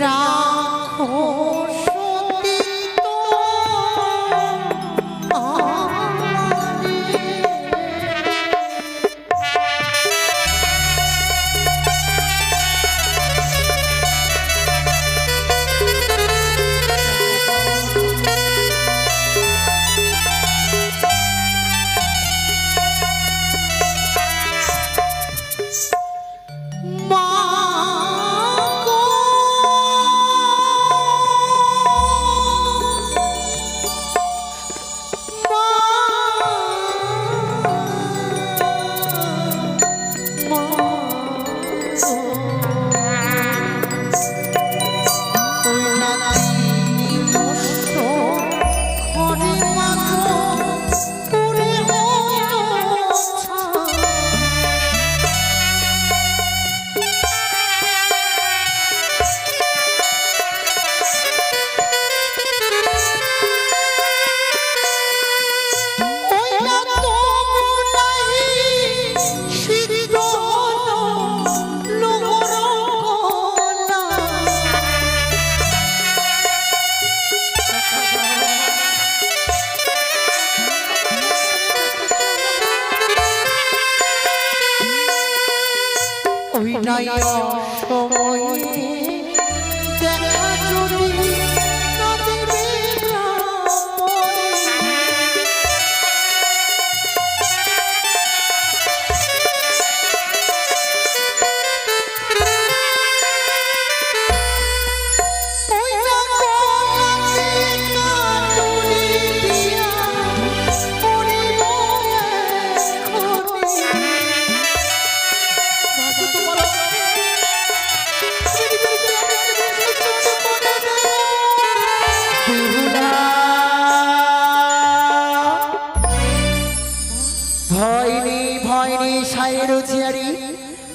রাখো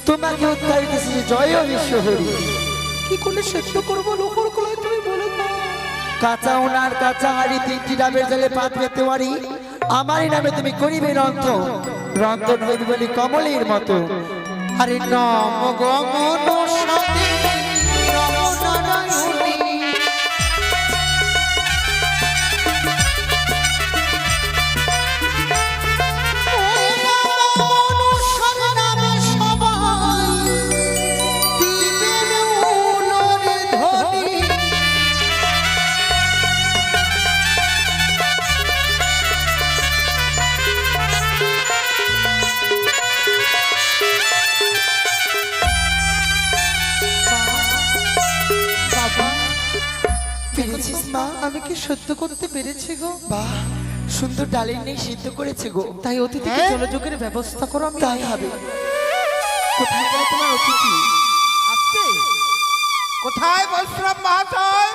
তোমাকে উদ্ধার করেছি। জয় বিশ্বহরি। কি করলে শেষ করবো লোহর কলায় তুমি বলে দাও। কাঁচা উনার কাঁচা হাড়ি 3টি ডাবের জলে পাত পেতে পারি। আমারই নামে তুমি করিবে রন্ধন, রন্ধন হইবে বলি কমলের মতো। আরে নম গমন সাথে নম নারায়ণী। আমি কি সত্য করতে পেরেছি গো? বাহ, সুন্দর ডালের নেই সিদ্ধ করেছে গো। তাই অতিথিকে জলযোগের ব্যবস্থা করো। আমি তাই হবে। কোথায় গেল তোমার অতিথি? আসছে। কোথায় বৈষ্ণব মহাশয়?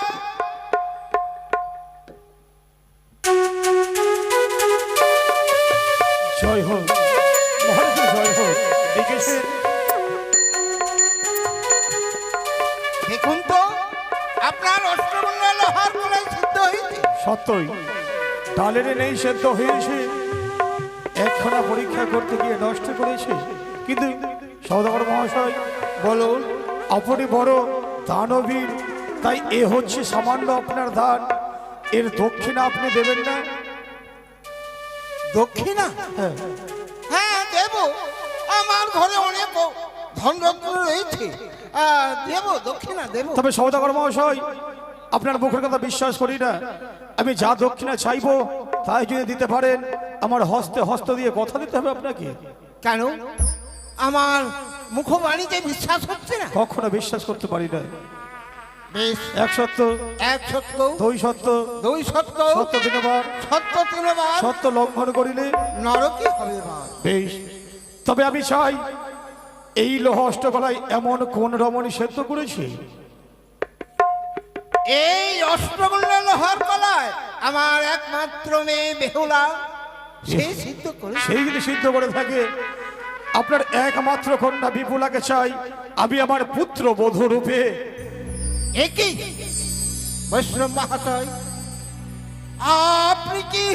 জয় হোক মহারাজ, জয় হোক। দেখেছেন, দেখুন তো আপনার অষ্টমঙ্গল লোহার কলাই সিদ্ধ হয়েছে। সত্যই ডালের নেই সেদ্ধ হয়েছে। একখানা পরীক্ষা করতে গিয়ে নষ্ট করেছে। কিন্তু সওদাগর মহাশয় বলুন, আপনি বড় দানবীর, তাই এ হচ্ছে সামান্য আপনার দান। এর দক্ষিণা আপনি দেবেন না? দক্ষিণা? হ্যাঁ দেব। আমার ঘরে অনেক ধনরত্ন রয়েছে, দেব, দক্ষিণা দেব। তবে সওদাগর মহাশয়, আপনার মুখের কথা বিশ্বাস করি না। আমি যা দক্ষিণা চাইবো তাই যদি দিতে পারেন, আমার হস্তে হস্ত দিয়ে কথা দিতে হবে আপনাকে। কেন? আমার মুখবাণীতে বিশ্বাস হচ্ছে না? কখনো বিশ্বাস করতে পারি না। বেশ, এক সত্য, এক সত্য, দুই সত্য, দুই সত্য, সত্য তিনবার, সত্য তিনবার, সত্য লঙ্ঘন করিলে নরকে হবে বাস। বেশ, তবে আমি চাই এই লোহ অষ্টকলায় এমন কোন রমণী সেদ্ধ করেছে? এই অষ্টগুল্ল লোহার কলায় আমার একমাত্র মেয়ে বেহুলা, সে সিদ্ধ করে। সেই যদি সিদ্ধ করে থাকে, আপনার একমাত্র কন্যা বিপুলাকে চাই আমি আমার পুত্র বধূ রূপে। একই বৈষ্ণব মহাশয়, আপনি কি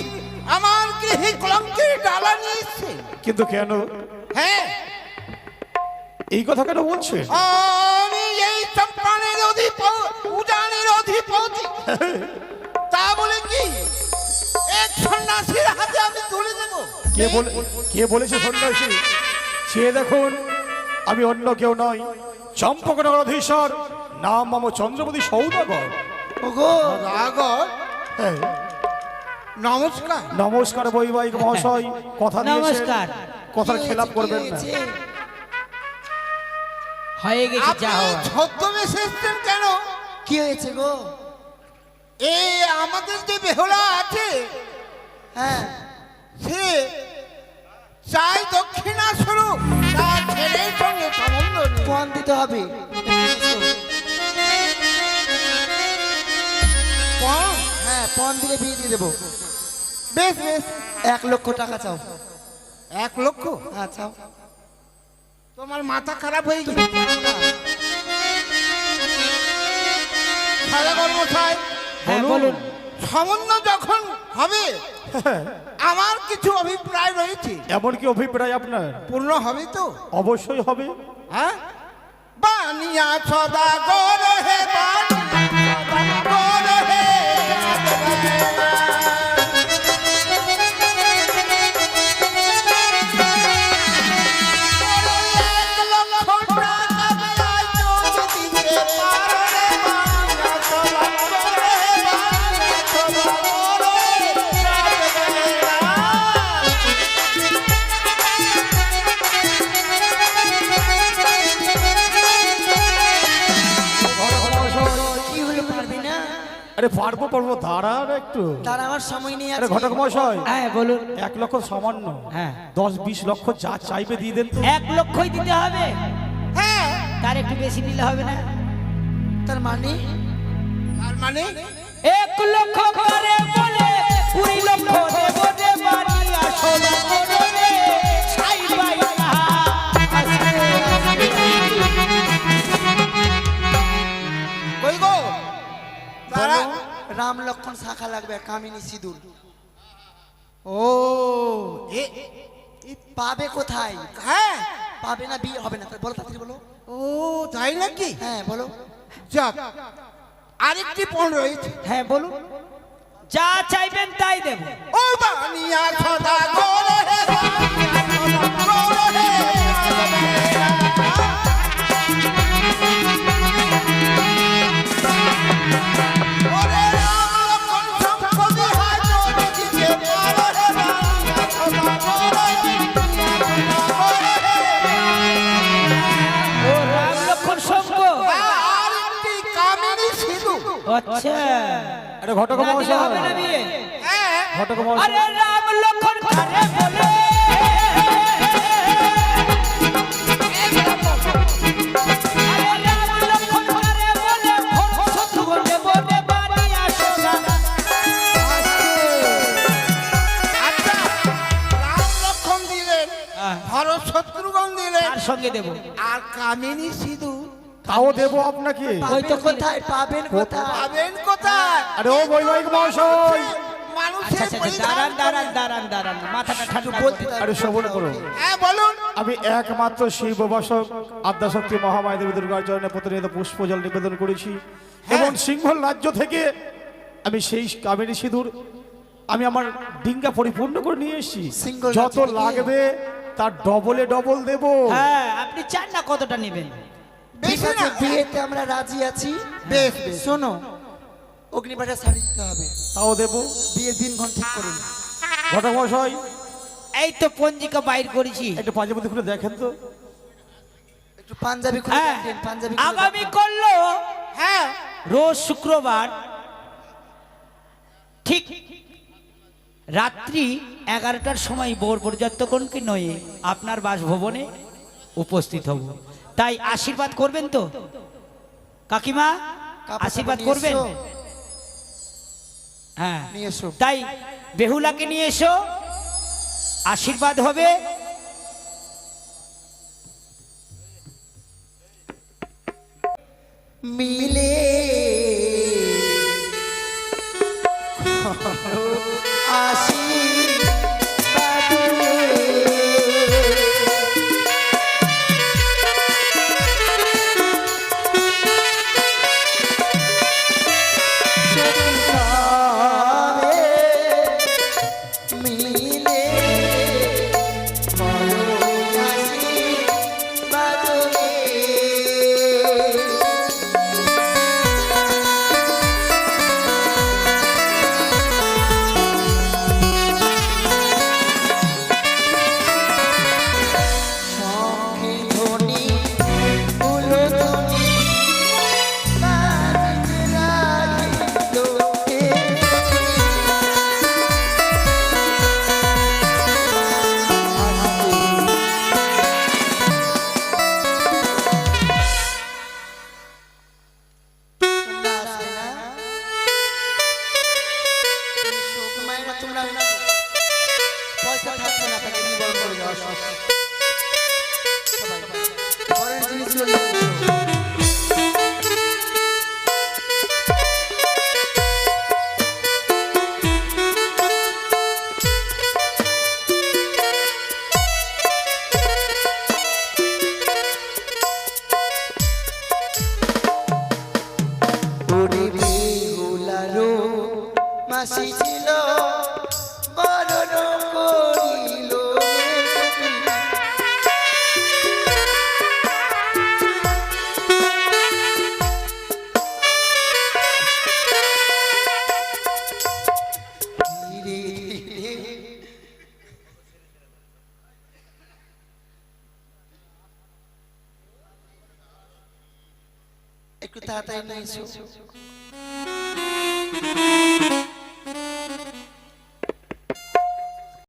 আমার গৃহে কলঙ্কের ডালা নিয়েছেন? কিন্তু কেন? হ্যাঁ, এই কথা কেন বলছে? আমি এই চম্পানের উজানির অধিপতি তা বলে কি এক সন্ন্যাসীর হাতে আমি তুলে দেব? কে বলেছে সন্ন্যাসী? চেয়ে দেখুন, আমি অন্য কেউ নই, চম্পকনগর অধীশ্বর, নাম মাম চন্দ্রপতি সৌদাগর। ওগো রাগর হ্যাঁ, নমস্কার। নমস্কার বৈবাহিক মহাশয়, কথা দিয়েছেন নমস্কার। কথার খেলাপ করবেন না। হয়ে গেছে যা আপনি হওয়ার। ছদ্মবেশে এসেছেন কেন? কি হয়েছে গো? এই আমাদের যে বেহুলা আছে হ্যাঁ, সে চাই দক্ষিণা স্বরূপ তার ছেলের সঙ্গে সম্বন্ধ নেই। পণ দিতে হবে। পণ? হ্যাঁ, পণ দিলে বিয়ে দিয়ে দেবো। বেশ বেশ, 1,00,000 টাকা চাও। 1,00,000? হ্যাঁ চাও। তোমার মাথা খারাপ হয়ে গেছে। খাজা কর্মচারী, হ্যাঁ বলুন। সম্বন্ধ যখন হবে আমার কিছু অভিপ্রায় রয়েছে। এমন কি অভিপ্রায় আপনার? পূর্ণ হবে তো? অবশ্যই হবে। হ্যাঁ, বানিয়া সদা গর হে বানিয়া সদা গর হে কি হলো, পারবি না? আরে পারবো দাঁড়ান একটু। তার আমার সময় নেই আরে আছে। ঘটক মহাশয়, হ্যাঁ বলুন। 1,00,000 সামান্য, হ্যাঁ 10-20 লক্ষ যা চাইবে দিয়ে দেন তো। 1,00,000 দিতে হবে। হ্যাঁ, তার একটু বেশি দিলে হবে না? তার মানে তার মানে 1,00,000 করে বলে 20,00,000 দেব রে বানিয়া সোনা করে ছাই পাই না। কই গো তারা? বলো, রাম লক্ষণ শাখা লাগবে, কামিনী সিঁদুর। ও এ পাবে কোথায়? হ্যাঁ, পাবে না, বিয়ে হবে না। বলো তাড়াতাড়ি বলো। ও তাই নাকি? হ্যাঁ বলো। যাক, আরেকটি পণ রয়েছে। হ্যাঁ বলুন। যা চাইবেন তাই দেব। ও বানিয়া সদা গর হে বানিয়া সদা গর হে ওরে রাম লক্ষণ সম্পত্তি হয় তোরে দিতে পারো হে বানিয়া সদা গর হে ও রাম লক্ষণ সঙ্গ। আরেকটি কামিনী সিধু। আচ্ছা আরে ঘটক না দিলে মহাশয়, হবে না বিয়ে? হ্যাঁ, ঘটক মহাশয়, আরে রাম লক্ষণ করে বলে আরে রাম লক্ষণ করে বলে ভোর শত্রুঘ্ন দেব রে বানিয়া সোনা। আচ্ছা, রাম লক্ষণ দিলেন, হ্যাঁ। ভরত শত্রুঘ্ন দিলেন, তার সঙ্গে দেব। আর কামিনী সিধু তাও দেবো আপনাকে। ওই তো পাবেন কোথায়? পাবেন কোথায়? পাবেন কোথায়? আরে ও বৈবাহিক মহাশয়, মানুষের আচ্ছা পরিধান দাঁড়ান মাথাটা ঠান্ডা বলতে করুন। দাও। আরে শ্রবণ করুন। হ্যাঁ বলুন। আমি একমাত্র শিব উপাসক আদ্যাশক্তি মহামায়া দেবী দুর্গার চরণে প্রতিনিয়ত পুষ্পজল নিবেদন করেছি, এবং সিংহল রাজ্য থেকে আমি সেই কামিনী সিঁদুর আমি আমার ডিঙ্গা পরিপূর্ণ করে নিয়ে এসেছি। সিংহল যত রাজ্য থেকে? লাগবে তার ডবল দেব। হ্যাঁ আপনি চান না কতটা নেবেন? ঠিক বেশি আছে, না। বিয়েতে আমরা রাজি আছি। বেশ বেশ। শোনো, অগ্নিপাঠা শাড়ি দিতে হবে। তাও দেব। বিয়ের দিনক্ষণ ঠিক করুন। ঘটক মশাই, এই তো পঞ্জিকা বাইর করেছি। একটু পাঞ্জাবি খুলে দেখেন তো। একটু পাঞ্জাবি খুলে হ্যাঁ দেন, পাঞ্জাবি খুলে আগামী দেন। করলো হ্যাঁ, রোজ শুক্রবার ঠিক রাত্রি 11টার সময় বোর পর্যাপ্তগণকে নয়ে আপনার বাসভবনে উপস্থিত হব। তাই আশীর্বাদ করবেন তো কাকিমা? কাপড় আশীর্বাদ নিয়ে করবেন? এসো। হ্যাঁ নিয়ে এসো। তাই বেহুলাকে নিয়ে এসো, আশীর্বাদ হবে। মিলে আশীর্বাদে একটু তাড়াতাড়ি নিয়ে এসো